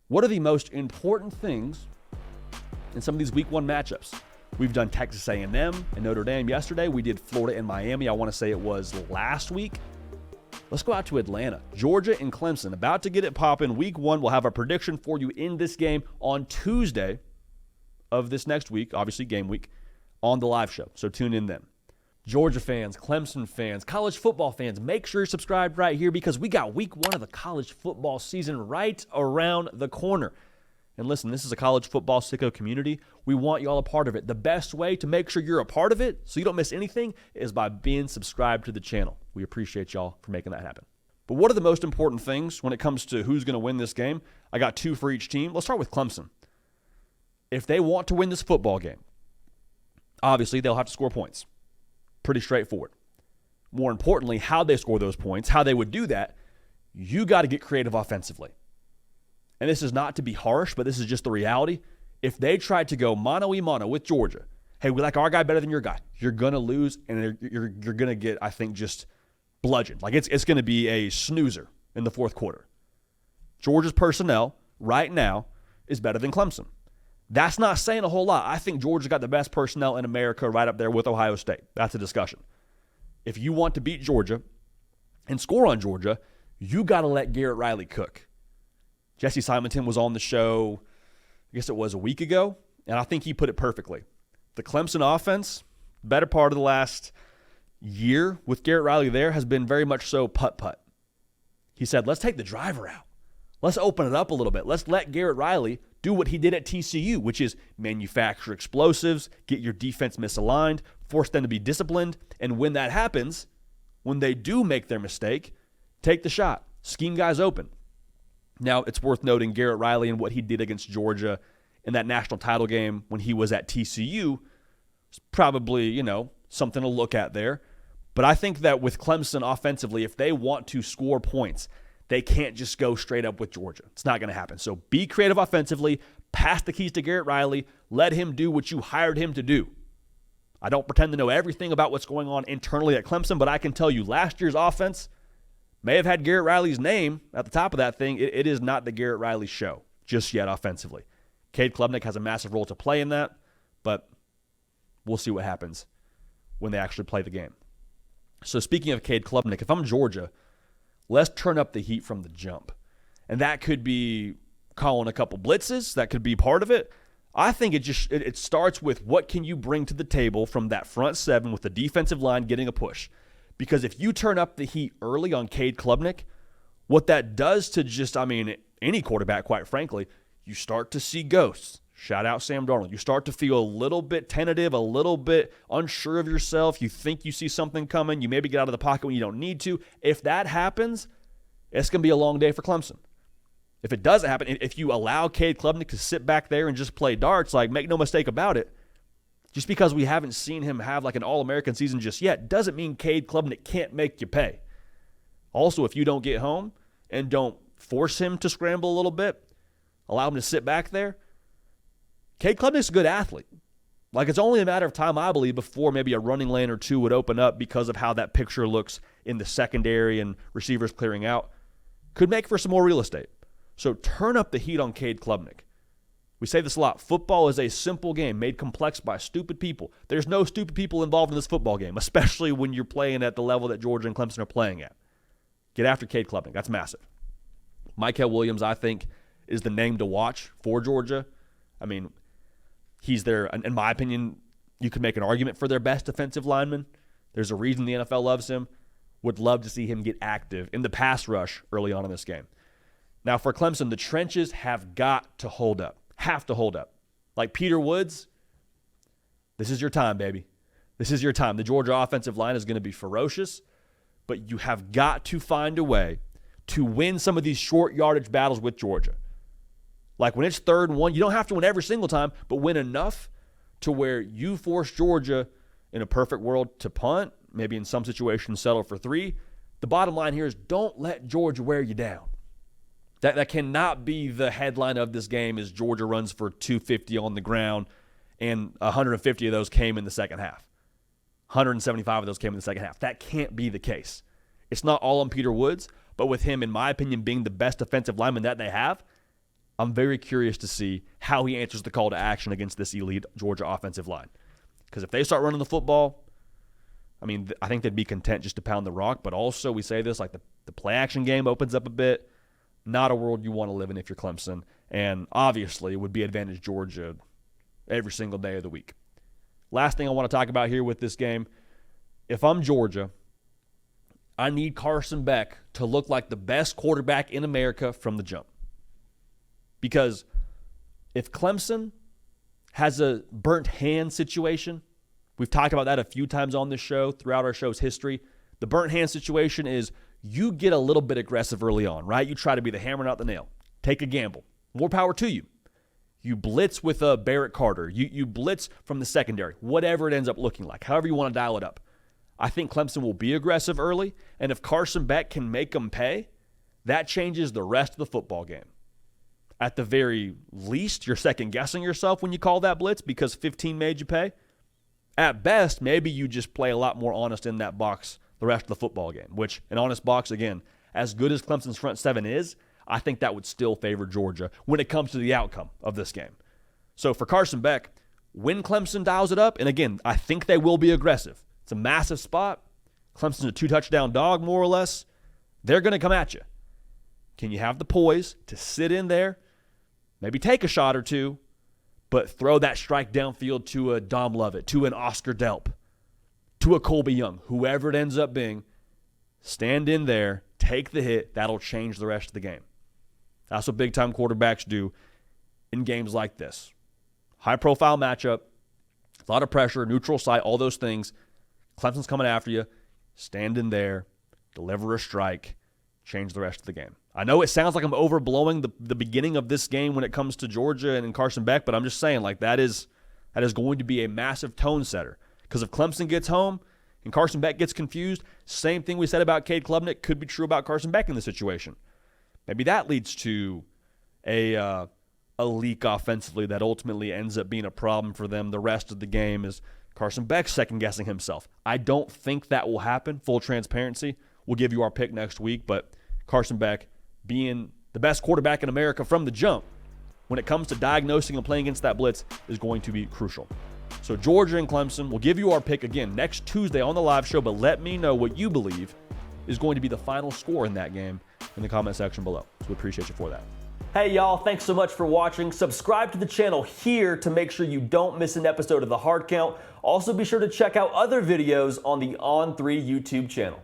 What are the most important things in some of these week one matchups? We've done Texas A&M and Notre Dame yesterday. We did Florida and Miami. I want to say it was last week. Let's go out to Atlanta. Georgia and Clemson about to get it popping. Week one, we'll have a prediction for you in this game on Tuesday of this next week, obviously game week, on the live show. So tune in then. Georgia fans, Clemson fans, college football fans, make sure you're subscribed right here because we got week one of the college football season right around the corner. And listen, this is a college football sicko community. We want you all a part of it. The best way to make sure you're a part of it so you don't miss anything is by being subscribed to the channel. We appreciate y'all for making that happen. But what are the most important things when it comes to who's going to win this game? I got two for each team. Let's start with Clemson. If they want to win this football game, obviously they'll have to score points. Pretty straightforward. More importantly, how they score those points, how they would do that, you got to get creative offensively. And this is not to be harsh, but this is just the reality. If they tried to go mano-a-mano with Georgia, hey, we like our guy better than your guy, you're going to lose, and you're going to get, I think, just bludgeoned. Like it's going to be a snoozer in the fourth quarter. Georgia's personnel right now is better than Clemson. That's not saying a whole lot. I think Georgia's got the best personnel in America right up there with Ohio State. That's a discussion. If you want to beat Georgia and score on Georgia, you got to let Garrett Riley cook. Jesse Simonton was on the show, I guess it was a week ago, and I think he put it perfectly. The Clemson offense, better part of the last year with Garrett Riley there, has been very much so putt-putt. He said, let's take the driver out. Let's open it up a little bit. Let's let Garrett Riley do what he did at TCU, which is manufacture explosives, get your defense misaligned, force them to be disciplined, and when that happens, when they do make their mistake, take the shot, scheme guys open. Now, it's worth noting Garrett Riley and what he did against Georgia in that national title game when he was at TCU is probably, something to look at there. But I think that with Clemson offensively, if they want to score points, they can't just go straight up with Georgia. It's not going to happen. So be creative offensively, pass the keys to Garrett Riley, let him do what you hired him to do. I don't pretend to know everything about what's going on internally at Clemson, but I can tell you last year's offense may have had Garrett Riley's name at the top of that thing. It is not the Garrett Riley show just yet offensively. Cade Klubnik has a massive role to play in that, but we'll see what happens when they actually play the game. So speaking of Cade Klubnik, if I'm Georgia, let's turn up the heat from the jump. And that could be calling a couple blitzes. That could be part of it. I think it starts with what can you bring to the table from that front seven with the defensive line getting a push. Because if you turn up the heat early on Cade Klubnik, what that does to any quarterback, quite frankly, you start to see ghosts. Shout out Sam Darnold. You start to feel a little bit tentative, a little bit unsure of yourself. You think you see something coming. You maybe get out of the pocket when you don't need to. If that happens, it's going to be a long day for Clemson. If it doesn't happen, if you allow Cade Klubnik to sit back there and just play darts, make no mistake about it, just because we haven't seen him have an All-American season just yet doesn't mean Cade Klubnik can't make you pay. Also, if you don't get home and don't force him to scramble a little bit, allow him to sit back there, Cade Klubnik's a good athlete. It's only a matter of time, I believe, before maybe a running lane or two would open up because of how that picture looks in the secondary and receivers clearing out. Could make for some more real estate. So turn up the heat on Cade Klubnik. We say this a lot. Football is a simple game made complex by stupid people. There's no stupid people involved in this football game, especially when you're playing at the level that Georgia and Clemson are playing at. Get after Cade Klubnik. That's massive. Mykel Williams, I think, is the name to watch for Georgia. He's there, in my opinion, you could make an argument for their best defensive lineman. There's a reason the NFL loves him. Would love to see him get active in the pass rush early on in this game. Now, for Clemson, the trenches have got to hold up. Have to hold up. Like Peter Woods, this is your time, baby. This is your time. The Georgia offensive line is going to be ferocious, but you have got to find a way to win some of these short yardage battles with Georgia. When it's 3rd and 1, you don't have to win every single time, but win enough to where you force Georgia in a perfect world to punt, maybe in some situations settle for 3. The bottom line here is don't let Georgia wear you down. That cannot be the headline of this game is Georgia runs for 250 on the ground, and 150 of those came in the second half. 175 of those came in the second half. That can't be the case. It's not all on Peter Woods, but with him, in my opinion, being the best defensive lineman that they have, I'm very curious to see how he answers the call to action against this elite Georgia offensive line. Because if they start running the football, I mean, I think they'd be content just to pound the rock. But also, we say this, like the play-action game opens up a bit. Not a world you want to live in if you're Clemson. And obviously, it would be advantage Georgia every single day of the week. Last thing I want to talk about here with this game, if I'm Georgia, I need Carson Beck to look like the best quarterback in America from the jump. Because if Clemson has a burnt hand situation, we've talked about that a few times on this show throughout our show's history. The burnt hand situation is you get a little bit aggressive early on, right? You try to be the hammer, not the nail. Take a gamble. More power to you. You blitz with a Barrett Carter. You blitz from the secondary, whatever it ends up looking like, however you want to dial it up. I think Clemson will be aggressive early, and if Carson Beck can make them pay, that changes the rest of the football game. At the very least, you're second-guessing yourself when you call that blitz because 15 made you pay. At best, maybe you just play a lot more honest in that box the rest of the football game, which an honest box, again, as good as Clemson's front seven is, I think that would still favor Georgia when it comes to the outcome of this game. So for Carson Beck, when Clemson dials it up, and again, I think they will be aggressive. It's a massive spot. Clemson's a 2-touchdown dog, more or less. They're going to come at you. Can you have the poise to sit in there, maybe take a shot or two, but throw that strike downfield to a Dom Lovett, to an Oscar Delp, to a Colby Young, whoever it ends up being, stand in there, take the hit. That'll change the rest of the game. That's what big-time quarterbacks do in games like this. High-profile matchup, a lot of pressure, neutral site, all those things. Clemson's coming after you. Stand in there, deliver a strike, change the rest of the game. I know it sounds like I'm overblowing the beginning of this game when it comes to Georgia and Carson Beck, but I'm just saying, like, that is going to be a massive tone setter. Because if Clemson gets home and Carson Beck gets confused, same thing we said about Cade Klubnik could be true about Carson Beck in this situation. Maybe that leads to a leak offensively that ultimately ends up being a problem for them. The rest of the game is Carson Beck second-guessing himself. I don't think that will happen. Full transparency. We'll give you our pick next week, but Carson Beck being the best quarterback in America from the jump when it comes to diagnosing and playing against that blitz is going to be crucial. So Georgia and Clemson, we'll give you our pick again next Tuesday on the live show, but let me know what you believe is going to be the final score in that game in the comment section below. So we appreciate you for that. Hey y'all, thanks so much for watching. Subscribe to the channel here to make sure you don't miss an episode of The Hard Count. Also be sure to check out other videos on the On3 YouTube channel.